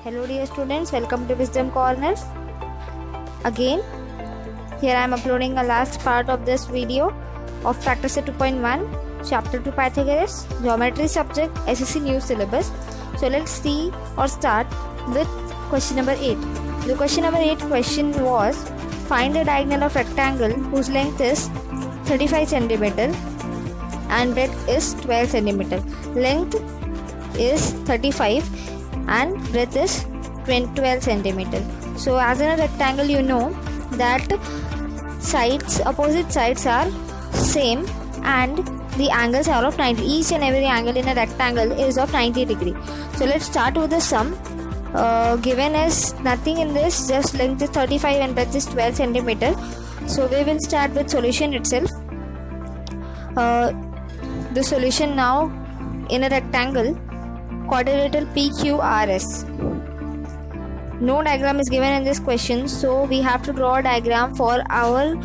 Hello dear students, welcome to Wisdom Corner. Again, here I am uploading a last part of this video of Practice 2.1, Chapter 2 Pythagoras, Geometry subject, SSC new syllabus. So let's see or start with question number 8. The question number 8 question was, find the diagonal of rectangle whose length is 35 cm and breadth is 12 cm. Length is 35 and breadth is 12 cm. So as in a rectangle, you know that opposite sides are same and the angles are of 90. Each and every angle in a rectangle is of 90 degree. So let's start with the sum. Given is nothing in this, just length is 35 and breadth is 12 cm. So we will start with solution itself. The solution now in a rectangle, quadrilateral PQRS. No diagram is given in this question, so we have to draw a diagram for our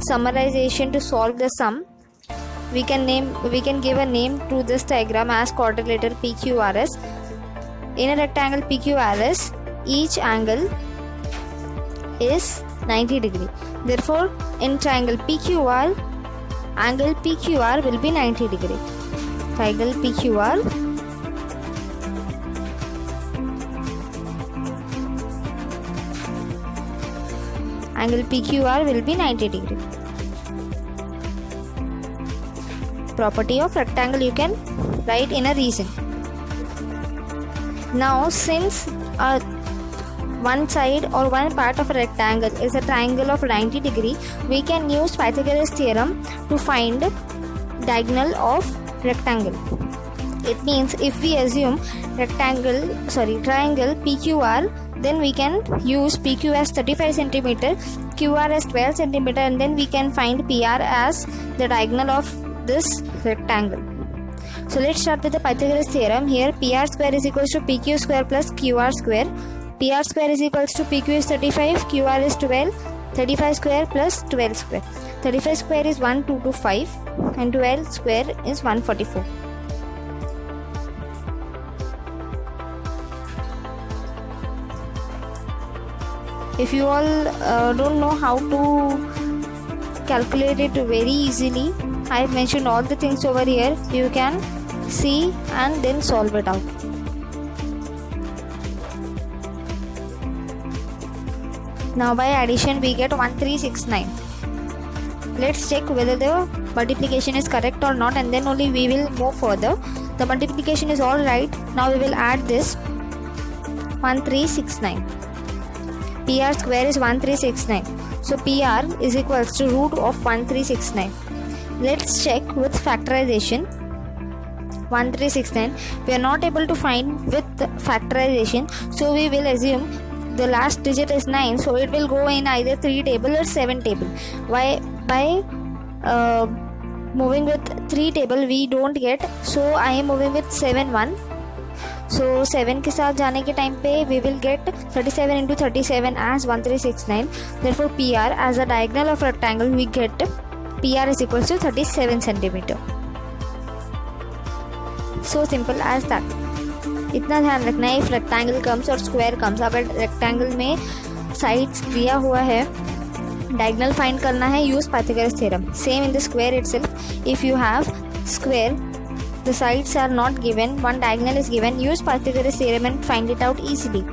summarization to solve the sum. We can give a name to this diagram as quadrilateral PQRS. In a rectangle PQRS, each angle is 90 degree. Therefore, in triangle PQR, angle PQR will be 90 degree. Triangle PQR angle PQR will be 90 degree. Property of rectangle you can write in a reason. Now since one side or one part of a rectangle is a triangle of 90 degree, we can use Pythagoras theorem to find diagonal of rectangle. It means if we assume triangle PQR, then we can use PQ as 35 cm, QR as 12 cm, and then we can find PR as the diagonal of this rectangle. So let's start with the Pythagoras theorem. Here PR square is equals to PQ square plus QR square. PR square is equals to PQ is 35, QR is 12, 35 square plus 12 square. 35 square is 1225 and 12 square is 144. If you all don't know how to calculate it very easily, I have mentioned all the things over here. You can see and then solve it out. Now by addition we get 1369. Let's check whether the multiplication is correct or not, and then only we will move further. The multiplication is all right. Now we will add this 1369. PR square is 1369. So PR is equals to root of 1369. Let's check with factorization. 1369. We are not able to find with factorization. So we will assume the last digit is 9. So it will go in either 3 table or 7 table. Why? By moving with 3 table we don't get. So I am moving with 7 1. So 7 के साथ जाने के time पे we will get 37 into 37 as 1369. Therefore PR as a diagonal of rectangle we get PR is equals to 37 cm. So simple as that. इतना ध्यान रखना है, if rectangle comes और square comes, अगर rectangle में sides दिया हुआ है, diagonal find करना है, use Pythagoras theorem. Same in the square itself. If you have square, the sides are not given, one diagonal is given, use Pythagoras theorem and find it out easily.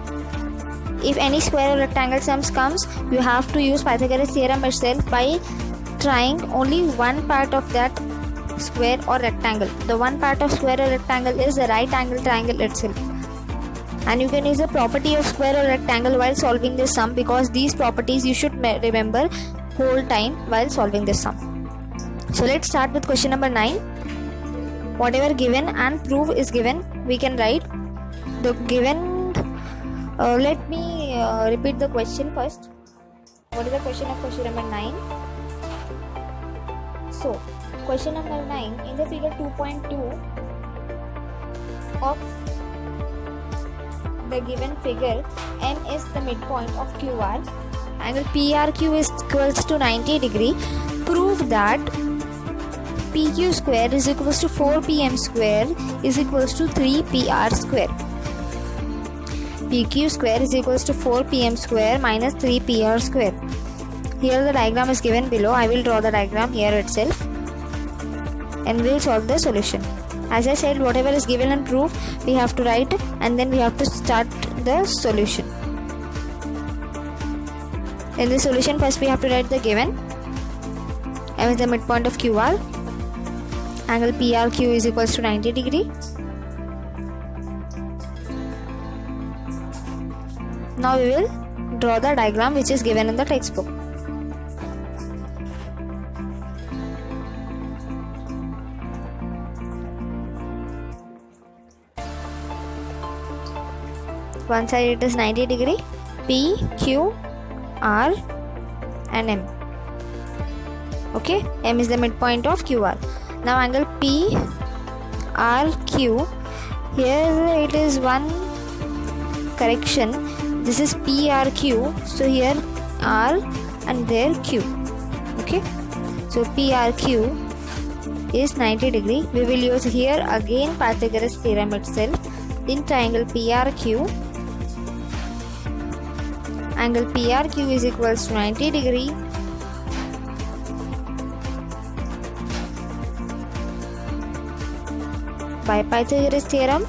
If any square or rectangle sums comes, you have to use Pythagoras theorem itself by trying only one part of that square or rectangle. The one part of square or rectangle is the right angle triangle itself. And you can use the property of square or rectangle while solving this sum, because these properties you should remember whole time while solving this sum. So let's start with question number 9. Whatever given and proof is given, we can write the given. Let me repeat the question first. What is the question of question number 9? So, question number 9, in the figure 2.2 of the given figure, M is the midpoint of QR. Angle PRQ is equals to 90 degree. Prove that PQ square is equals to 4PM square is equals to 3PR square. PQ square is equals to 4PM square minus 3PR square. Here the diagram is given below. I will draw the diagram here itself and we will solve the solution. As I said, whatever is given in proof we have to write and then we have to start the solution. In the solution, first we have to write the given. M is the midpoint of QR. Angle PRQ is equals to 90 degree. Now we will draw the diagram which is given in the textbook. One side it is 90 degree, P, Q, R and M. Okay, M is the midpoint of QR. Now angle P, R, Q. Here it is one correction. This is PRQ. So here R and there Q. Okay, so PRQ is 90 degree. We will use here again Pythagoras theorem itself. In triangle PRQ, angle PRQ is equals to 90 degree. By Pythagoras theorem,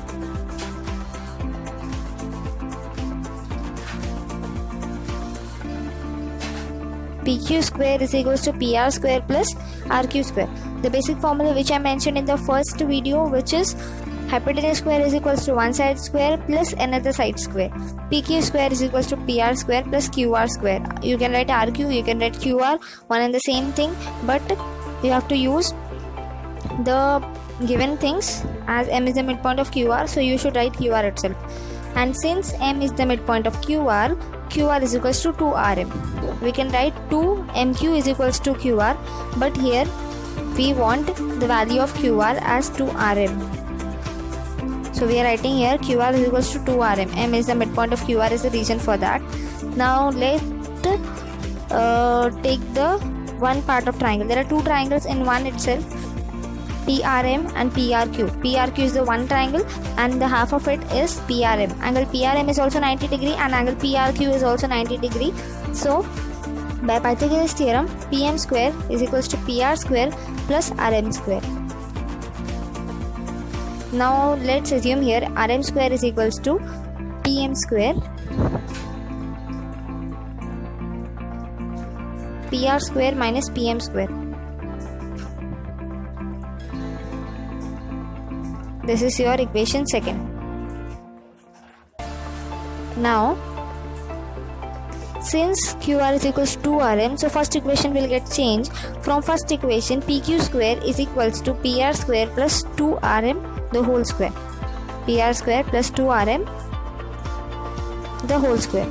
PQ square is equals to PR square plus RQ square. The basic formula which I mentioned in the first video, which is hypotenuse square is equals to one side square plus another side square. PQ square is equals to PR square plus QR square. You can write RQ, you can write QR, one and the same thing, but you have to use the given things. As M is the midpoint of QR, so you should write QR itself. And since M is the midpoint of QR, QR is equals to 2RM. We can write 2MQ is equals to QR, but here we want the value of QR as 2RM. So we are writing here QR is equals to 2RM. M is the midpoint of QR is the reason for that. Now let's take the one part of triangle. There are two triangles in one itself, PRM and PRQ. PRQ is the one triangle and the half of it is PRM. Angle PRM is also 90 degree and angle PRQ is also 90 degree. So by Pythagoras theorem, PM square is equals to PR square plus RM square. Now let's assume here RM square is equals to PM square, PR square minus PM square. This is your equation second. Now since QR is equals to 2RM, so first equation will get changed. From first equation, PQ square is equals to PR square plus 2RM the whole square. PR square plus 2RM the whole square.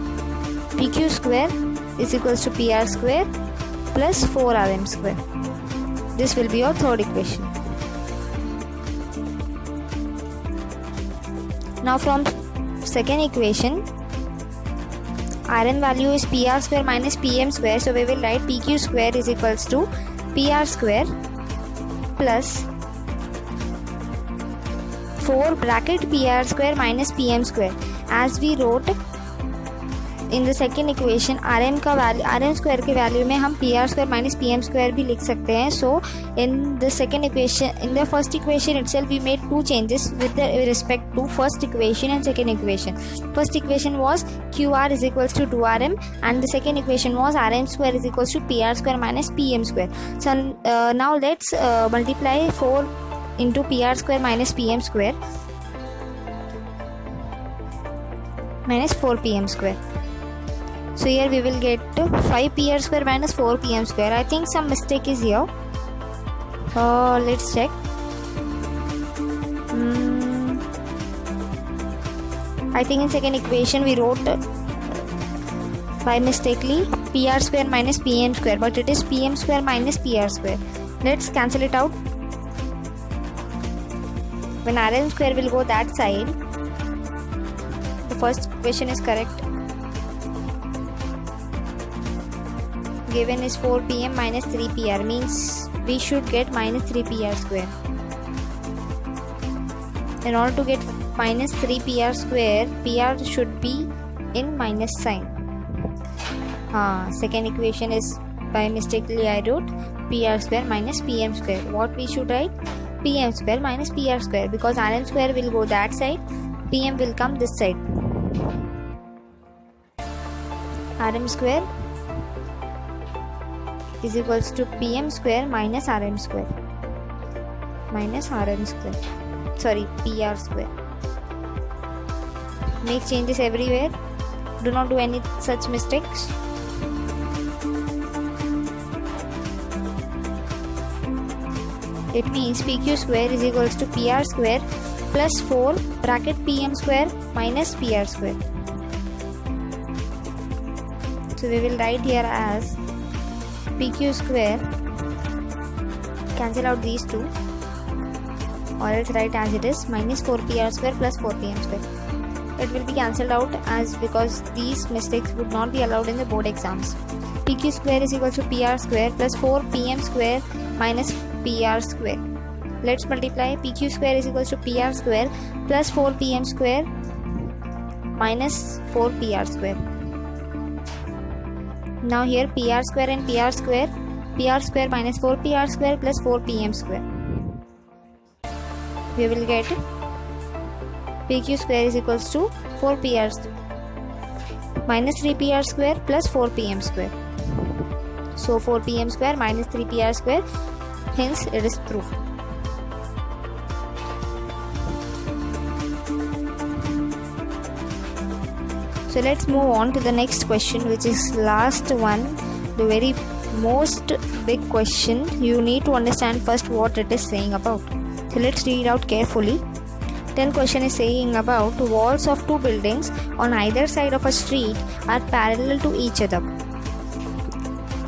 PQ square is equals to PR square plus 4RM square. This will be your third equation. Now from second equation, Rn value is PR square minus PM square, so we will write PQ square is equals to PR square plus 4 bracket PR square minus PM square. As we wrote in the second equation, RM का value, RM square के value में हम PR square minus PM square भी लिख सकते हैं. So in the second equation, in the first equation itself, we made two changes with respect to first equation and second equation. First equation was QR is equals to 2RM and the second equation was RM square is equals to PR square minus PM square. So now let's multiply 4 into PR square minus PM square minus 4 PM square. So here we will get 5 PR square minus 4 PM square. I think some mistake is here. Let's check. I think in second equation we wrote by mistakenly PR square minus PM square, but it is PM square minus PR square. Let's cancel it out. When RM square will go that side, the first equation is correct. Given is 4 PM minus 3 PR, means we should get minus 3 PR square. In order to get minus 3pr square, pr should be in minus sign. Second equation is by mistakenly I wrote pr square minus pm square. What we should write? Pm square minus pr square, because rm square will go that side, pm will come this side. Rm square is equals to pm square minus rm square. Sorry, pr square. Make changes everywhere. Do not do any such mistakes. It means pq square is equals to pr square plus 4 bracket pm square minus pr square. So we will write here as pq square, cancel out these two, or else write as it is minus 4pr square plus 4pm square. It will be cancelled out as because these mistakes would not be allowed in the board exams. pq square is equal to pr square plus 4pm square minus pr square. Let's multiply. pq square is equal to pr square plus 4pm square minus 4pr square. Now here pr square and pr square minus 4pr square plus 4pm square. We will get pq square is equals to 4pr minus 3pr square plus 4pm square. So 4pm square minus 3pr square, hence it is proved. So let's move on to the next question, which is last one, the very most big question. You need to understand first what it is saying about. So let's read out carefully. Then question is saying about walls of two buildings on either side of a street are parallel to each other.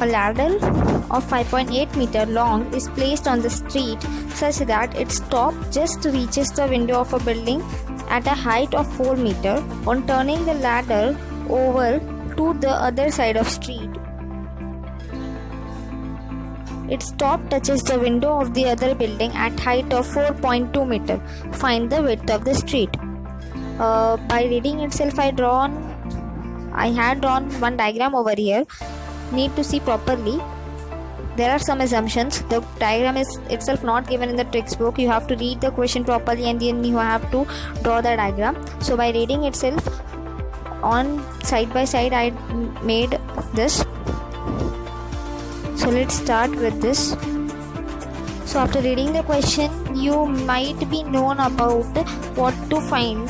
A ladder of 5.8 meter long is placed on the street such that its top just reaches the window of a building at a height of 4 meter. On turning the ladder over to the other side of street, its top touches the window of the other building at height of 4.2 meter. Find the width of the street. By reading itself, I had drawn one diagram over here. Need to see properly. There are some assumptions. The diagram is itself not given in the textbook. You have to read the question properly and then you have to draw the diagram. So by reading itself on side by side, I made this. So let's start with this. So after reading the question, you might be known about what to find.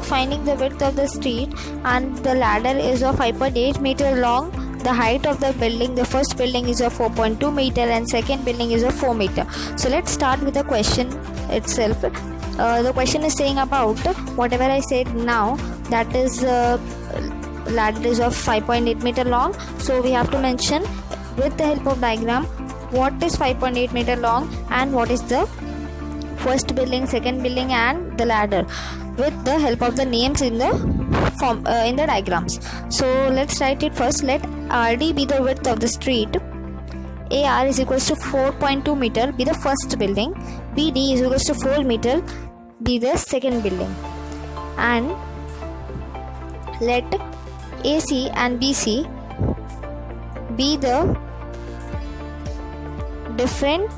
Finding the width of the street, and the ladder is of 5.8 meter long. The height of the building, the first building is of 4.2 meter and second building is of 4 meter. So let's start with the question itself. The question is saying about whatever I said now, that is ladder is of 5.8 meter long. So we have to mention with the help of diagram what is 5.8 meter long and what is the first building, second building and the ladder with the help of the names in the form in the diagrams. So let's write it first. Let RD be the width of the street. AR is equals to 4.2 meter, be the first building. BD is equals to 4 meter, be the second building. And let AC and BC be the different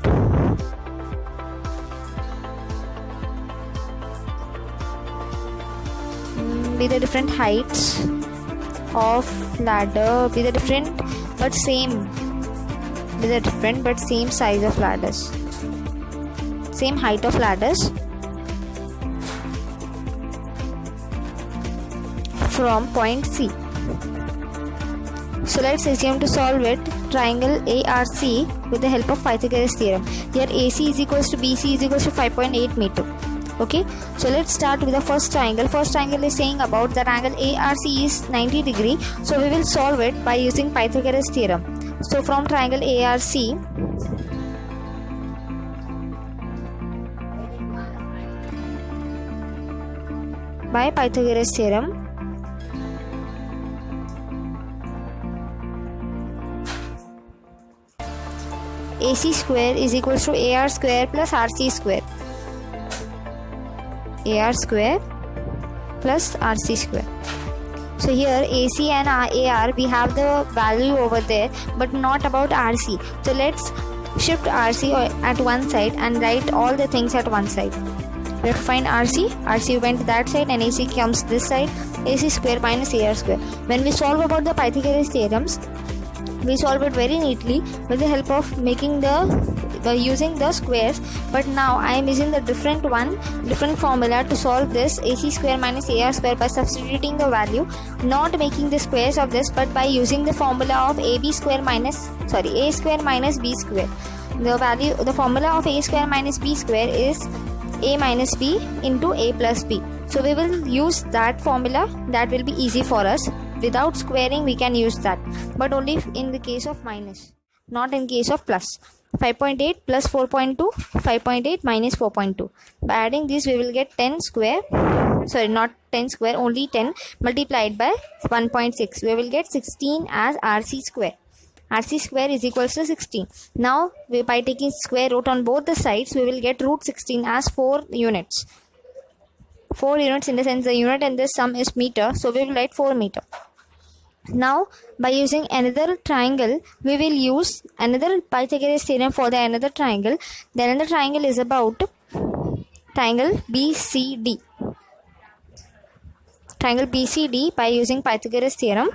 heights of ladder, be the different but same size of ladders, same height of ladders from point C. So let's assume to solve it triangle ARC with the help of Pythagoras theorem. Here AC is equals to BC is equals to 5.8 meter. Okay, so let's start with the first triangle. First triangle is saying about that angle ARC is 90 degree. So we will solve it by using Pythagoras theorem. So from triangle ARC, by Pythagoras theorem, AC square is equals to AR square plus RC square. AR square plus RC square. So here AC and AR, we have the value over there, but not about RC. So let's shift RC at one side and write all the things at one side. We have to find RC went that side and AC comes this side. AC square minus AR square. When we solve about the Pythagoras theorems, we solve it very neatly with the help of making using the squares. But now I am using the different formula to solve this AC square minus AR square by substituting the value, not making the squares of this, but by using the formula of A square minus B square. The formula of A square minus B square is A minus B into A plus B. So we will use that formula. That will be easy for us. Without squaring we can use that, but only in the case of minus, not in case of plus. 5.8 plus 4.2, 5.8 minus 4.2. By adding this we will get 10 square, sorry, not 10 square, only 10 multiplied by 1.6. We will get 16 as RC square. RC square is equals to 16. Now by taking square root on both the sides, we will get root 16 as 4 units. 4 units in the sense the unit in this sum is meter, so we will write 4 meter. Now by using another triangle, we will use another Pythagoras theorem for the another triangle. The another triangle is about triangle BCD. Triangle BCD by using Pythagoras theorem.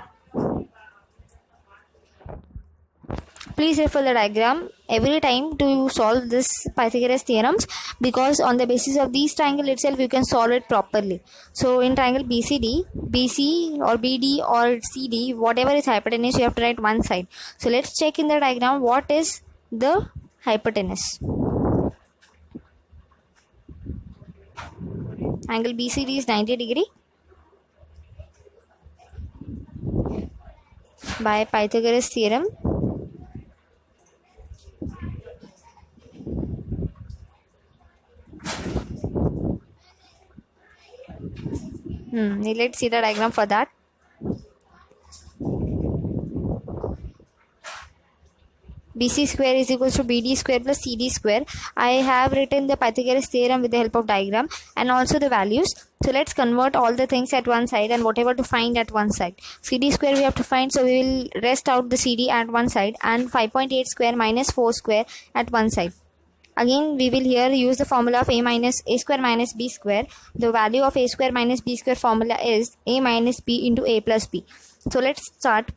Please refer the diagram every time to solve this Pythagoras theorems, because on the basis of these triangle itself you can solve it properly. So in triangle BCD, BC or BD or CD, whatever is hypotenuse, you have to write one side. So let's check in the diagram what is the hypotenuse. Angle BCD is 90 degree. By Pythagoras theorem, let's see the diagram for that. BC square is equals to BD square plus CD square. I have written the Pythagoras theorem with the help of diagram and also the values. So let's convert all the things at one side and whatever to find at one side. CD square we have to find, so we will rest out the CD at one side, and 5.8 square minus 4 square at one side. Again we will here use the formula of A square minus B square. The value of A square minus B square formula is A minus B into A plus B. So let's start.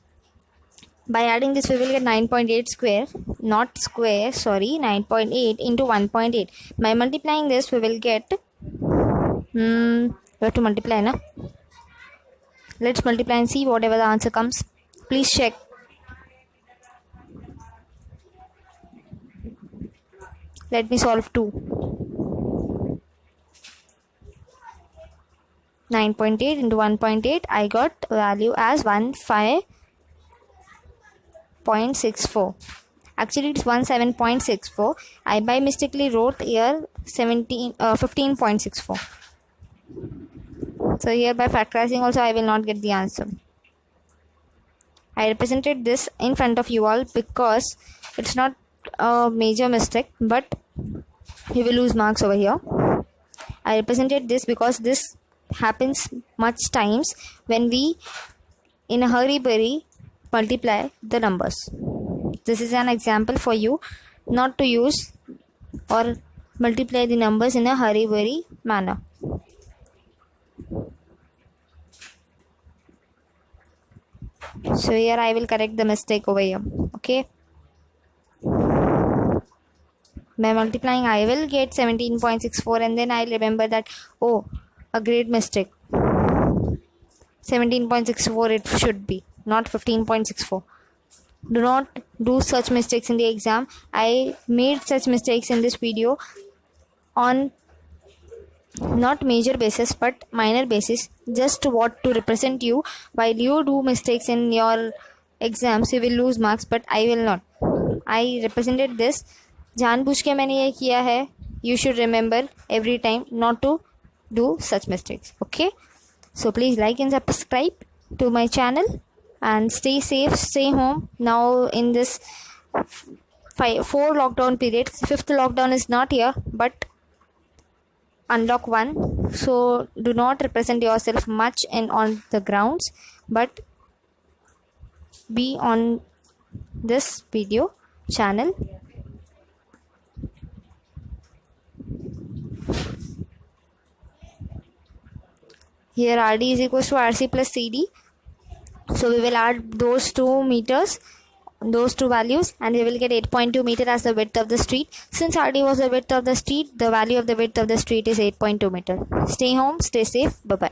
By adding this we will get 9.8 square, not square, sorry, 9.8 into 1.8. By multiplying this we will get, we have to multiply, na? Let's multiply and see whatever the answer comes. Please check. Let me solve 2. 9.8 into 1.8, I got value as 15.64. Actually it's 17.64. I by mistakenly wrote here 15.64. So here by factorizing also I will not get the answer. I represented this in front of you all because it's not a major mistake, but you will lose marks over here. I represented this because this happens much times when we in a hurry multiply the numbers. This is an example for you not to use or multiply the numbers in a hurry manner. So here I will correct the mistake over here. Okay. By multiplying I will get 17.64, and then I'll remember that, oh, a great mistake. 17.64 it should be, not 15.64. Do not do such mistakes in the exam. I made such mistakes in this video on not major basis but minor basis, just what to represent you. While you do mistakes in your exams you will lose marks, but I will not. I represented this, जानबूझ के मैंने ये किया है. You should remember every time not to do such mistakes. Okay, so please like and subscribe to my channel and stay safe, stay home. Now in this 4 lockdown periods, 5th lockdown is not here, but unlock 1, so do not represent yourself much on the grounds, but be on this video channel. Here RD is equals to RC plus CD, so we will add those two meters, those two values, and we will get 8.2 meter as the width of the street. Since RD was the width of the street, the value of the width of the street is 8.2 meter. Stay home, stay safe, bye bye.